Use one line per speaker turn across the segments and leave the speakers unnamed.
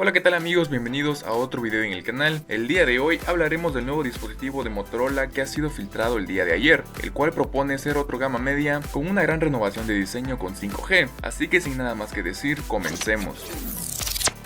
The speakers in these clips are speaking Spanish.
Hola, ¿qué tal amigos? Bienvenidos a otro video en el canal. El día de hoy hablaremos del nuevo dispositivo de Motorola que ha sido filtrado el día de ayer, el cual propone ser otro gama media con una gran renovación de diseño con 5G. Así que sin nada más que decir, comencemos.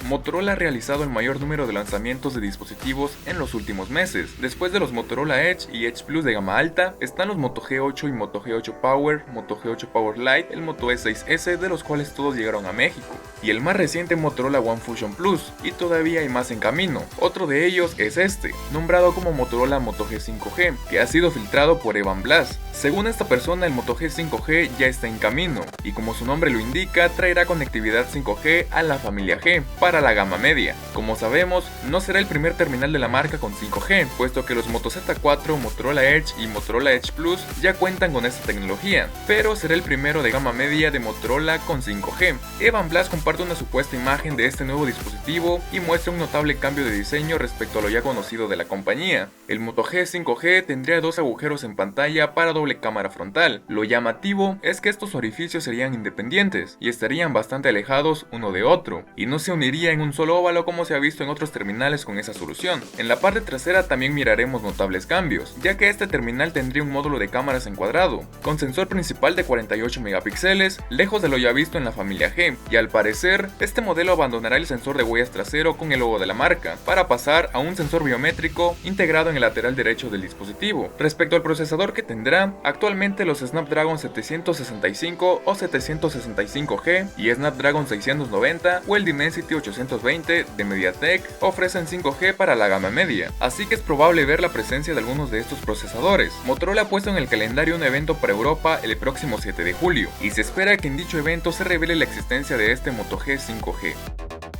Motorola ha realizado el mayor número de lanzamientos de dispositivos en los últimos meses. Después de los Motorola Edge y Edge Plus de gama alta, están los Moto G8 y Moto G8 Power, Moto G8 Power Lite, el Moto E6S, de los cuales todos llegaron a México, y el más reciente Motorola One Fusion Plus, y todavía hay más en camino. Otro de ellos es este, nombrado como Motorola Moto G 5G, que ha sido filtrado por Evan Blass. Según esta persona, el Moto G 5G ya está en camino, y como su nombre lo indica, traerá conectividad 5G a la familia G, para la gama media. Como sabemos, no será el primer terminal de la marca con 5G, puesto que los Moto Z4, Motorola Edge y Motorola Edge Plus ya cuentan con esta tecnología, pero será el primero de gama media de Motorola con 5G. Evan Blass comparte una supuesta imagen de este nuevo dispositivo y muestra un notable cambio de diseño respecto a lo ya conocido de la compañía. El Moto G 5G tendría dos agujeros en pantalla para doble cámara frontal. Lo llamativo es que estos orificios serían independientes y estarían bastante alejados uno de otro, y no se uniría en un solo óvalo como se ha visto en otros terminales con esa solución. En la parte trasera también miraremos notables cambios, ya que este terminal tendría un módulo de cámaras encuadrado, con sensor principal de 48 megapíxeles, lejos de lo ya visto en la familia G, y al parecer, este modelo abandonará el sensor de huellas trasero con el logo de la marca, para pasar a un sensor biométrico integrado en el lateral derecho del dispositivo. Respecto al procesador que tendrá, actualmente los Snapdragon 765 o 765G y Snapdragon 690 o el Dimensity 820 de MediaTek ofrecen 5G para la gama media, así que es probable ver la presencia de algunos de estos procesadores. Motorola ha puesto en el calendario un evento para Europa el próximo 7 de julio, y se espera que en dicho evento se revele la existencia de este Moto G 5G.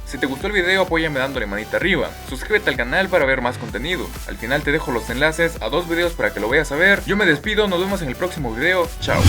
Si te gustó el video, apóyame dándole manita arriba, suscríbete al canal para ver más contenido. Al final te dejo los enlaces a dos videos para que lo veas a ver. Yo me despido, nos vemos en el próximo video, chao.